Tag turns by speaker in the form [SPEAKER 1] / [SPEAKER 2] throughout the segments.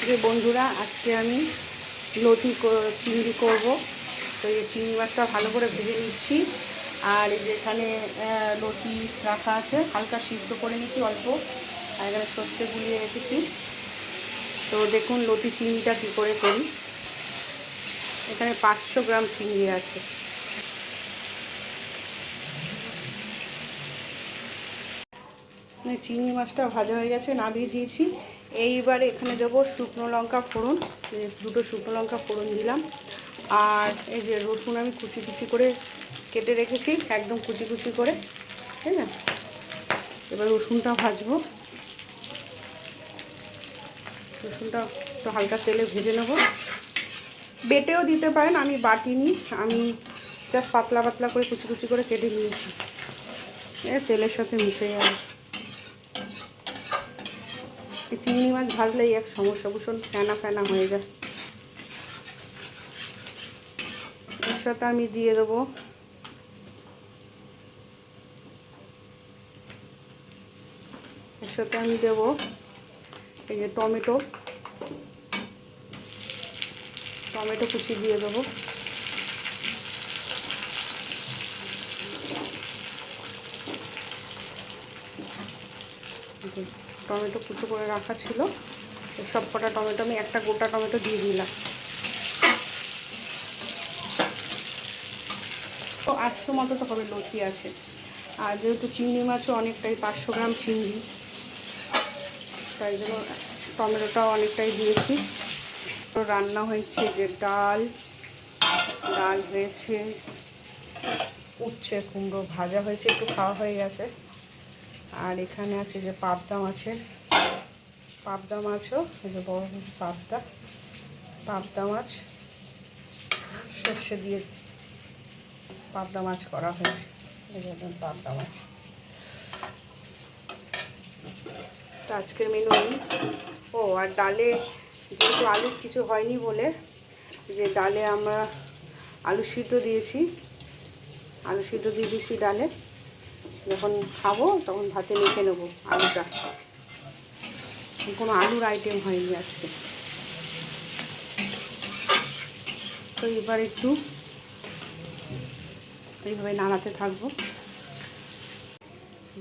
[SPEAKER 1] যে বন্ধুরা, আজকে আমি লতি চিংড়ি করব। তো এই চিংড়ি মাছটা ভালো করে ভেজে নিচ্ছি। আর এই যে এখানে লতি রাখা আছে, হালকা সিদ্ধ করে নিচ্ছি অল্প। আর এখানে সর্ষে গুলিয়ে রেখেছি। তো দেখুন লতি চিংড়িটা কী করে করি। এখানে 500 গ্রাম চিংড়ি আছে। চিংড়ি মাছটা ভাজা হয়ে গেছে, নামিয়ে দিয়েছি। এইবারে এখানে দেবো শুকনো লঙ্কা ফোড়ন, 2টো শুকনো লঙ্কা ফোড়ন দিলাম। আর এই যে রসুন আমি কুচি কুচি করে কেটে রেখেছি, একদম কুচি কুচি করে, ঠিক আছে। এবার রসুনটা ভাজবো। রসুনটা একটু হালকা তেলে ভেজে নেব। বেটেও দিতে পারেন, আমি বাটিনি, আমি জাস্ট পাতলা পাতলা করে কুচি কুচি করে কেটে নিয়েছি। তেলের সাথে মিশে যাবে। চিংড়ি মাছ ভাজলেই এক সমস্যা, ভীষণ ফেনা ফেনা হয়ে যায়। এর সাথে আমি দিয়ে দেবো এই যে টমেটো কুচি দিয়ে দেবো। টমেটো কুচি করে রাখা ছিল, সব কটা টমেটো আমি একটা গোটা টমেটো দিয়ে দিলাম। তো 800 মতো তো হবে লতি আছে। আর যেহেতু চিংড়ি মাছও অনেকটাই, 500 গ্রাম চিংড়ি, তাই জন্য টমেটোটাও অনেকটাই দিয়েছি। তো রান্না হয়েছে যে ডাল হয়েছে, উচ্ছে কুমড়ো ভাজা হয়েছে, একটু খাওয়া হয়ে গেছে। আর এখানে আছে যে পাবদা মাছও, এই যে বড় পাবদা মাছ, সর্ষে দিয়ে পাবদা মাছ করা হয়েছে। এই যে পাবদা মাছ। তো আজকের মেনু এই। ও আর ডালে যেহেতু আলু কিছু হয়নি বলে, যে ডালে আমরা আলু সিদ্ধ দিয়ে দিয়েছি ডালে। যখন খাবো তখন ভাতে মেখে নেবো আলুটা। কোনো আলুর আইটেম হয়নি আজকে। তো এবার একটু এইভাবে নাড়াতে থাকবো।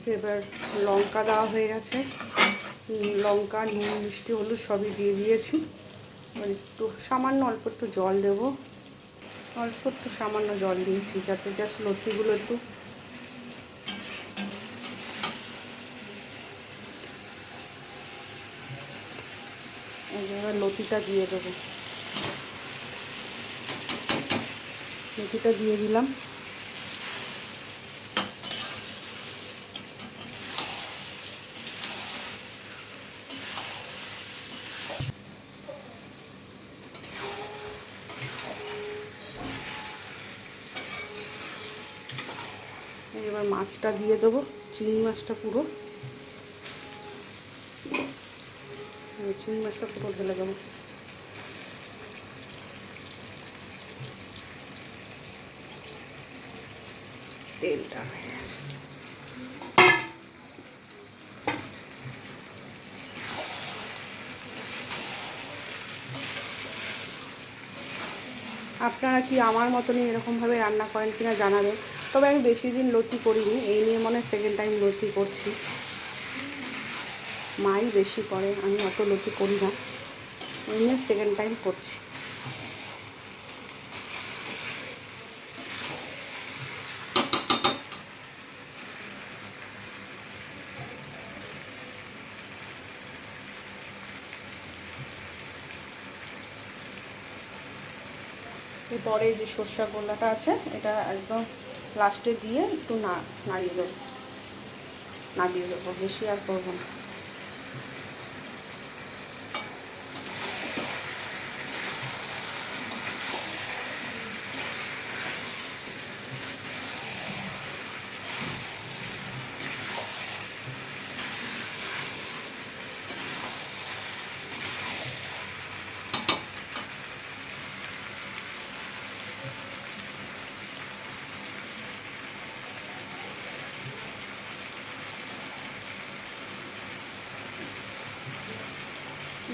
[SPEAKER 1] যে এবার লঙ্কা দেওয়া হয়ে গেছে, লঙ্কা নুন মিষ্টি হলুদ সবই দিয়ে দিয়েছি। এবার একটু সামান্য অল্প একটু জল দেবো, সামান্য জল দিয়েছি, যাতে জাস্ট লতিগুলো একটু এবার লতিটা দিয়ে দেবো। লতিটা দিয়ে দিলাম। এবার মাছটা দিয়ে দেবো, চিংড়ি মাছটা পুরো ঢেলে দেবো। তেলটা হয়ে গেছে। আপনারা কি আমার মতনই এরকমভাবে রান্না করেন কিনা জানাবেন। তবে আমি বেশি দিন লতি করিনি, এই নিয়ে মনে হয় সেকেন্ড টাইম লতি করছি। মাই বেশি করে, আমি অত লতি করি না, এই নিয়ে সেকেন্ড টাইম করছি। এরপরে যে সর্ষে গোলাটা আছে, এটা একদম লাস্টে দিয়ে একটু নাড়িয়ে দেবো, বেশি আর করবো না।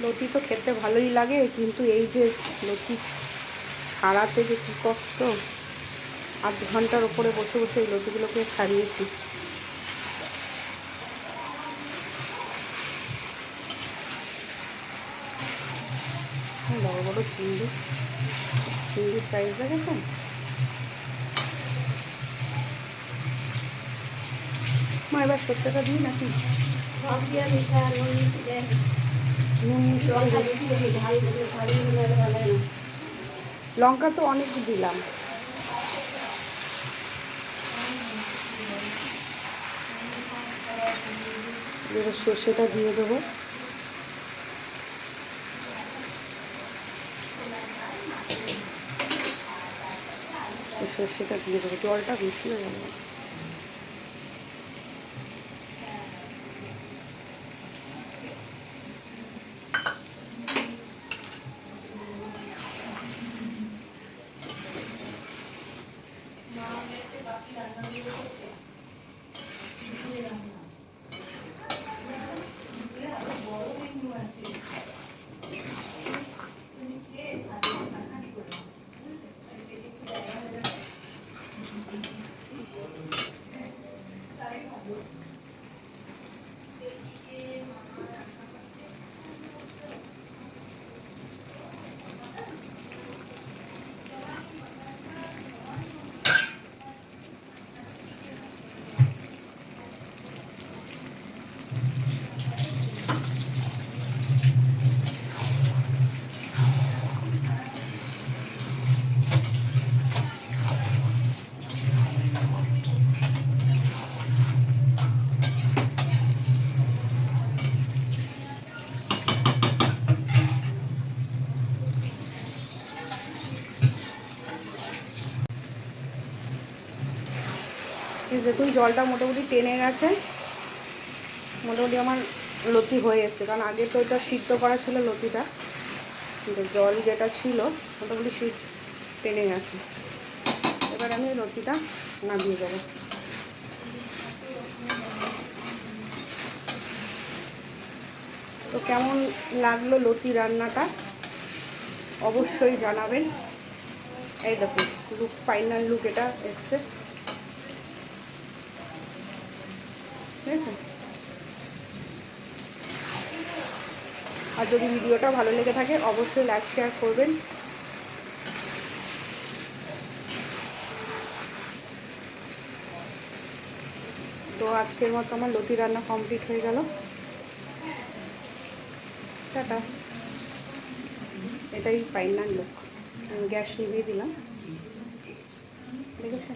[SPEAKER 1] লতি তো খেতে ভালোই লাগে, কিন্তু এই যে লতি ছাড়াতে যে কী কষ্ট। 8 ঘন্টার ওপরে বসে বসে এই লতিগুলোকে ছাড়িয়েছি। বড় বড় চিংড়ির সাইজ দেখেছেন? মা এবার সত্যটা দিই নাকি? লঙ্কা তো অনেক দিলাম। এবার সর্ষেটা দিয়ে দেবো। সর্ষেটা দিয়ে দেবো, জলটা বেশি হয়ে যাবে। দেখুন জলটা মোটামুটি টেনে গেছে, মোটামুটি আমার লতি হয়ে এসছে, কারণ আগে তো এটা সিদ্ধ করা ছিল লতিটা, কিন্তু জল যেটা ছিল মোটামুটি টেনে গেছে। এবার আমি লতিটা নামিয়ে দেবো। তো কেমন লাগলো লতি রান্নাটা অবশ্যই জানাবেন। এই দেখুন লুক, ফাইনাল লুক এটা এসছে, ঠিক আছে? আর যদি ভিডিওটা ভালো লেগে থাকে অবশ্যই লাইক শেয়ার করবেন। তো আজকের মতো আমার লতি রান্না কমপ্লিট হয়ে গেল। টাটা। এটাই ফাইনাল লুক। গ্যাস নিভিয়ে দিলাম, ঠিক আছে?